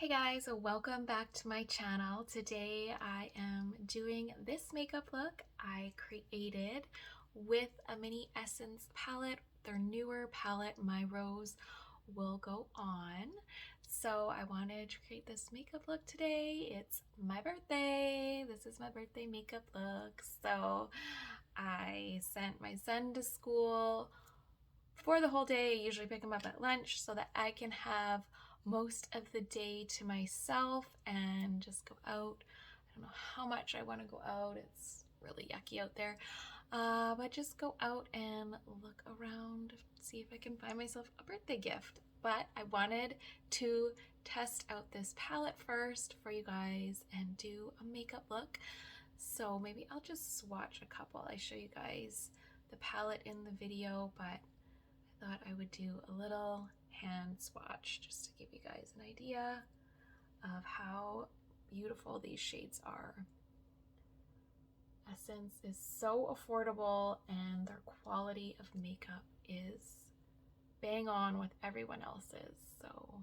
Hey guys, welcome back to my channel. Today I am doing this makeup look I created with a mini Essence palette, their newer palette, My Rose Will Go On. So I wanted to create this makeup look today. It's my birthday. This is my birthday makeup look. So I sent my son to school for the whole day. I usually pick him up at lunch so that I can have most of the day to myself and just go out. I don't know how much I want to go out. It's really yucky out there. But just go out and look around, see if I can find myself a birthday gift. But I wanted to test out this palette first for you guys and do a makeup look. So maybe I'll just swatch a couple. I show you guys the palette in the video, but I thought I would do a little hand swatch just to give you guys an idea of how beautiful these shades are. Essence is so affordable and their quality of makeup is bang on with everyone else's. So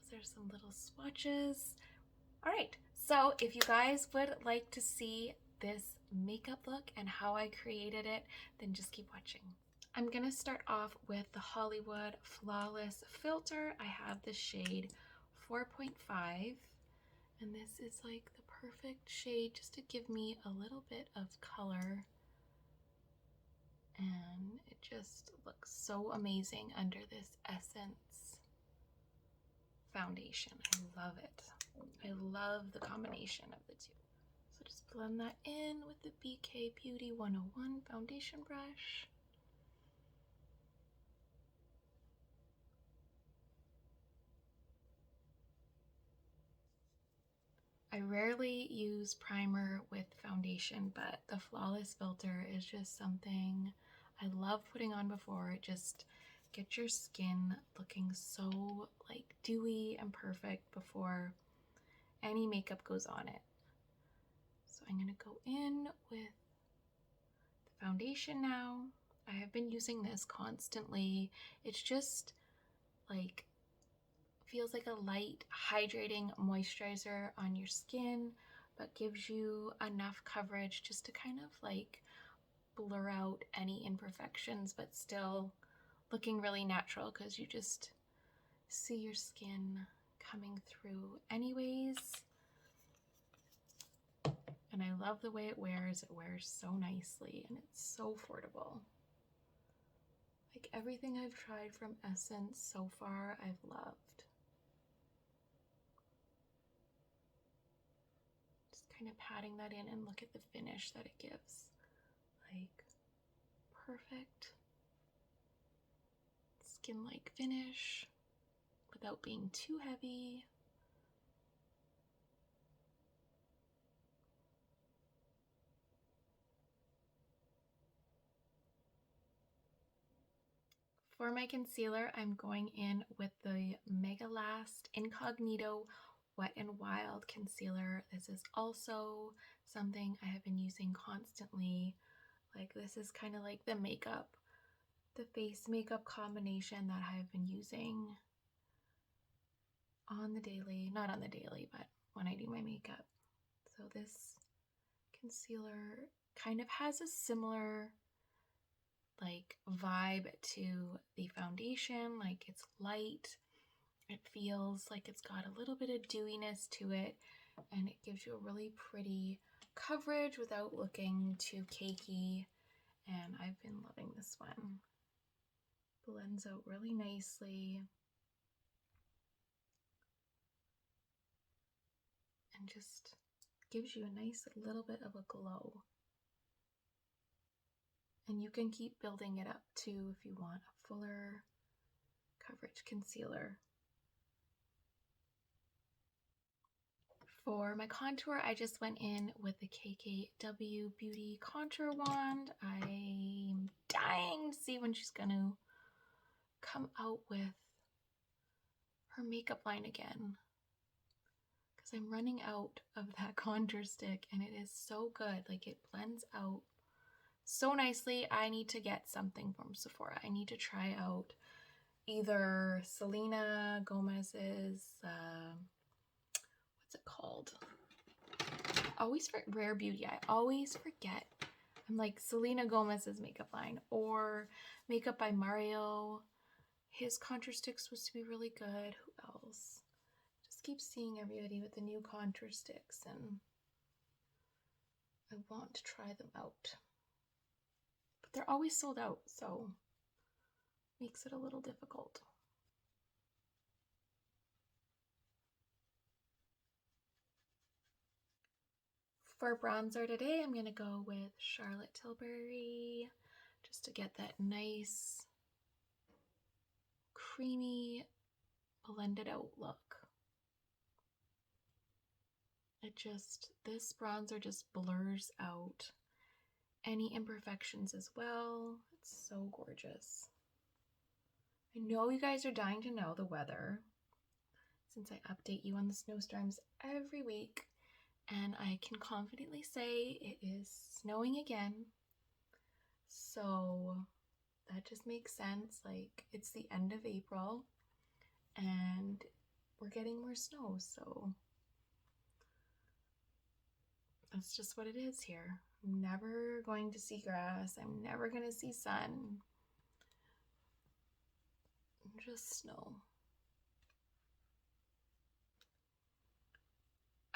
those are some little swatches. All right, so if you guys would like to see this makeup look and how I created it, then just keep watching. I'm gonna start off with the Hollywood Flawless Filter. I have the shade 4.5, and this is like the perfect shade just to give me a little bit of color. And it just looks so amazing under this Essence foundation. I love it. I love the combination of the two. So just blend that in with the BK Beauty 101 foundation brush. I rarely use primer with foundation, but the Flawless Filter is just something I love putting on before. It just gets your skin looking so like dewy and perfect before any makeup goes on it. So I'm going to go in with the foundation now. I have been using this constantly. It's just like feels like a light hydrating moisturizer on your skin, but gives you enough coverage just to kind of like blur out any imperfections, but still looking really natural because you just see your skin coming through anyways. And I love the way it wears. It wears so nicely and it's so affordable. Like everything I've tried from Essence so far, I've loved. Kind of patting that in and look at the finish that it gives. Like perfect skin-like finish without being too heavy. For my concealer, I'm going in with the Mega Last Incognito Wet n Wild concealer. This is also something I have been using constantly. Like this is kind of like the face makeup combination that I've been using on the daily, not on the daily, but when I do my makeup. So this concealer kind of has a similar like vibe to the foundation. Like it's light, it feels like it's got a little bit of dewiness to it, and it gives you a really pretty coverage without looking too cakey. And I've been loving this one. Blends out really nicely and just gives you a nice little bit of a glow. And you can keep building it up too if you want a fuller coverage concealer. For my contour, I just went in with the KKW Beauty Contour Wand. I'm dying to see when she's going to come out with her makeup line again, because I'm running out of that contour stick and it is so good. Like it blends out so nicely. I need to get something from Sephora. I need to try out either Selena Gomez's what's it called? Always for Rare Beauty. I always forget. I'm like Selena Gomez's makeup line, or Makeup by Mario. His contour stick supposed to be really good. Who else? Just keep seeing everybody with the new contour sticks, and I want to try them out. But they're always sold out, so makes it a little difficult. For bronzer today, I'm going to go with Charlotte Tilbury, just to get that nice, creamy, blended out look. This bronzer just blurs out any imperfections as well. It's so gorgeous. I know you guys are dying to know the weather, since I update you on the snowstorms every week, and I can confidently say it is snowing again. So that just makes sense. Like, it's the end of April and we're getting more snow, so that's just what it is here. I'm never going to see grass. I'm never going to see sun. Just snow.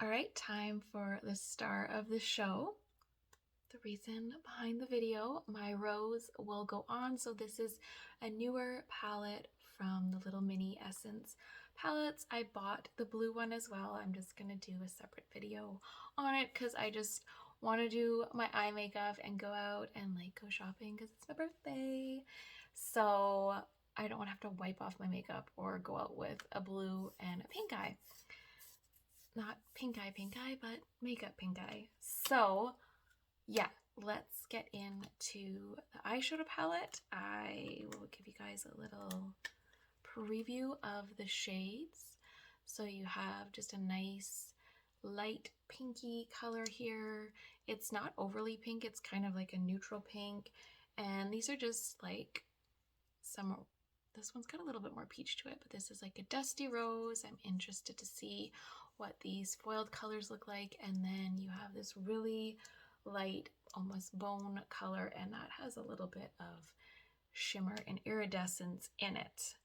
All right, time for the star of the show. The reason behind the video, My Rose Will Go On. So this is a newer palette from the Little Mini Essence palettes. I bought the blue one as well. I'm just gonna do a separate video on it because I just want to do my eye makeup and go out and like go shopping because it's my birthday. So I don't want to have to wipe off my makeup or go out with a blue and a pink eye. Not pink eye, but makeup pink eye. So yeah, let's get into the eyeshadow palette. I will give you guys a little preview of the shades. So you have just a nice light pinky color here. It's not overly pink, it's kind of like a neutral pink. And these are just like this one's got a little bit more peach to it, but this is like a dusty rose. I'm interested to see what these foiled colors look like. And then you have this really light, almost bone color, and that has a little bit of shimmer and iridescence in it.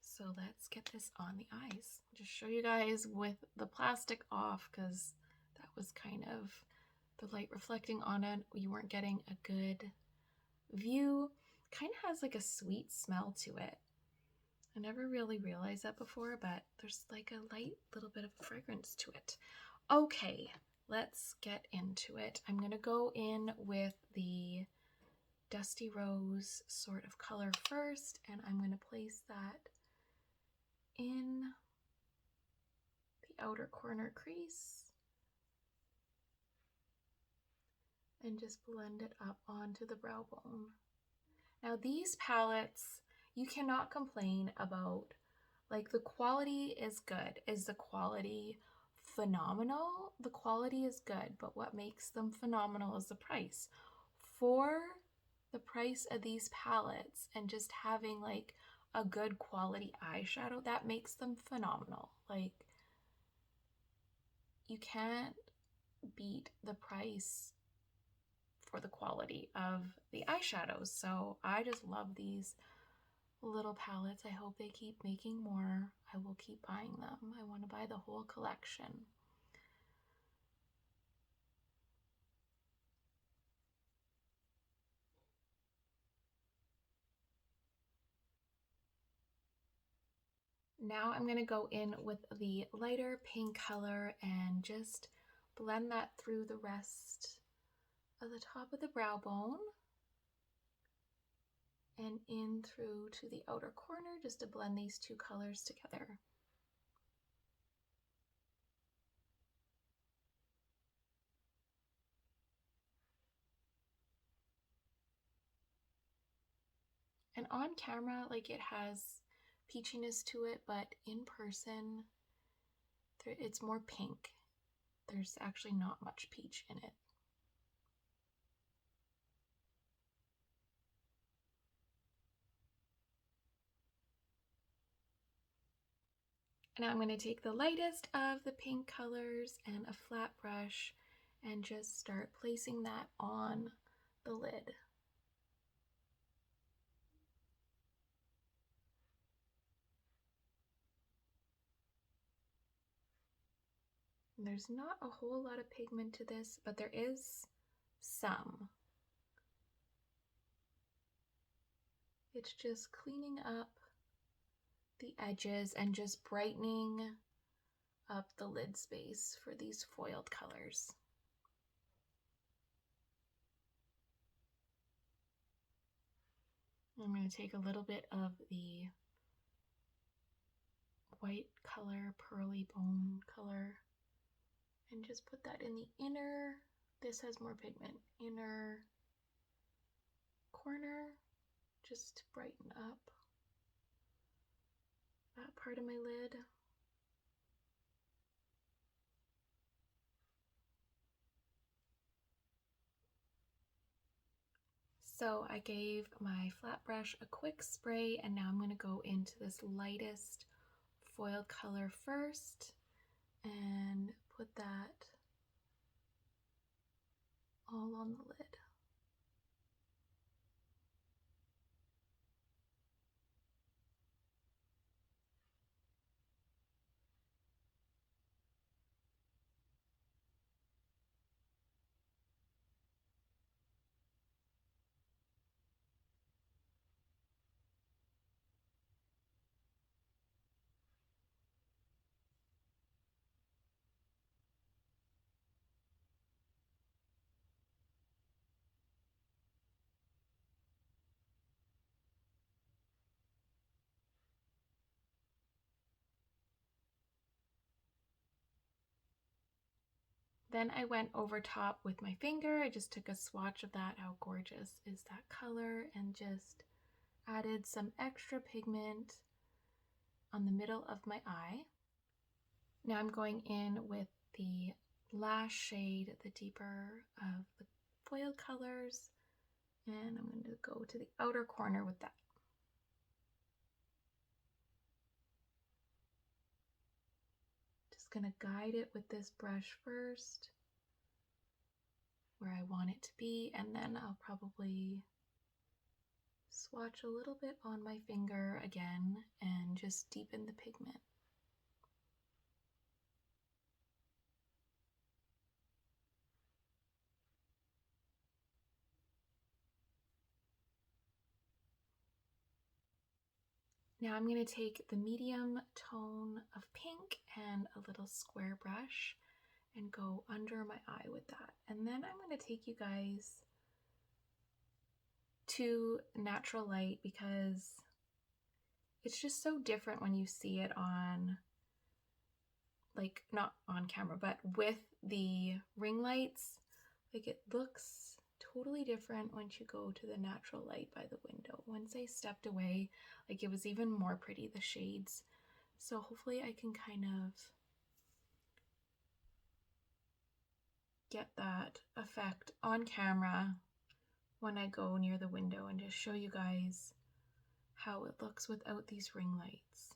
So let's get this on the eyes. Just show you guys with the plastic off, because that was kind of the light reflecting on it. You weren't getting a good view. Kind of has like a sweet smell to it. I never really realized that before, but there's like a light little bit of fragrance to it. Okay, let's get into it. I'm going to go in with the Dusty Rose sort of color first, and I'm going to place that in the outer corner crease and just blend it up onto the brow bone. Now these palettes, you cannot complain about. Like, the quality is good. Is the quality phenomenal? The quality is good, but what makes them phenomenal is the price. For the price of these palettes and just having like a good quality eyeshadow, that makes them phenomenal. Like, you can't beat the price for the quality of the eyeshadows. So I just love these little palettes. I hope they keep making more. I will keep buying them. I want to buy the whole collection. Now I'm going to go in with the lighter pink color and just blend that through the rest of the top of the brow bone and in through to the outer corner, just to blend these two colors together. And on camera, like, it has peachiness to it, but in person, it's more pink. There's actually not much peach in it. Now I'm going to take the lightest of the pink colors and a flat brush and just start placing that on the lid. And there's not a whole lot of pigment to this, but there is some. It's just cleaning up the edges and just brightening up the lid space for these foiled colors. I'm going to take a little bit of the white color, pearly bone color, and just put that in the inner, this has more pigment, inner corner, just to brighten up that part of my lid. So I gave my flat brush a quick spray, and now I'm going to go into this lightest foil color first and put that all on the lid. Then I went over top with my finger. I just took a swatch of that. How gorgeous is that color? And just added some extra pigment on the middle of my eye. Now I'm going in with the last shade, the deeper of the foil colors, and I'm going to go to the outer corner with that. Just going to guide it with this brush first, where I want it to be, and then I'll probably swatch a little bit on my finger again and just deepen the pigment. Now I'm going to take the medium tone of pink and a little square brush and go under my eye with that. And then I'm going to take you guys to natural light, because it's just so different when you see it on, like, not on camera, but with the ring lights. Like, it looks totally different once you go to the natural light by the window. Once I stepped away, like, it was even more pretty, the shades. So hopefully I can kind of get that effect on camera when I go near the window and just show you guys how it looks without these ring lights.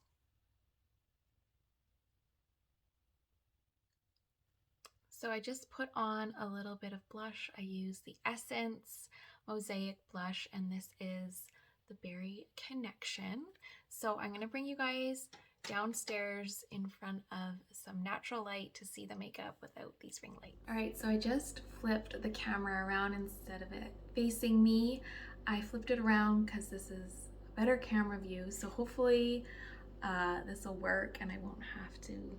So I just put on a little bit of blush. I use the Essence Mosaic blush, and this is the Berry Connection. So I'm going to bring you guys downstairs in front of some natural light to see the makeup without these ring lights. All right, so I just flipped the camera around. Instead of it facing me, I flipped it around because this is a better camera view. So hopefully this will work and I won't have to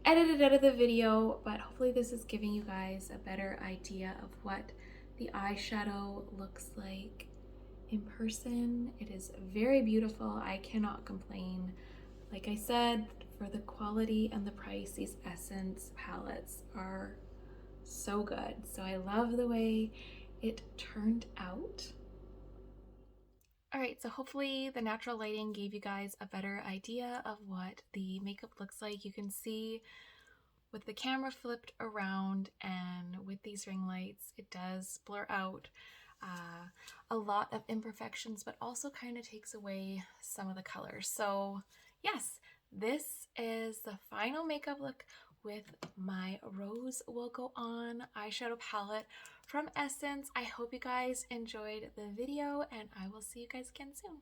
edit it out of the video, but hopefully this is giving you guys a better idea of what the eyeshadow looks like in person. It is very beautiful. I cannot complain. Like I said, for the quality and the price, these Essence palettes are so good. So I love the way it turned out. All right, so hopefully the natural lighting gave you guys a better idea of what the makeup looks like. You can see with the camera flipped around and with these ring lights, it does blur out a lot of imperfections, but also kind of takes away some of the colors. So yes, this is the final makeup look with my Rose Will Go On eyeshadow palette from Essence. I hope you guys enjoyed the video, and I will see you guys again soon.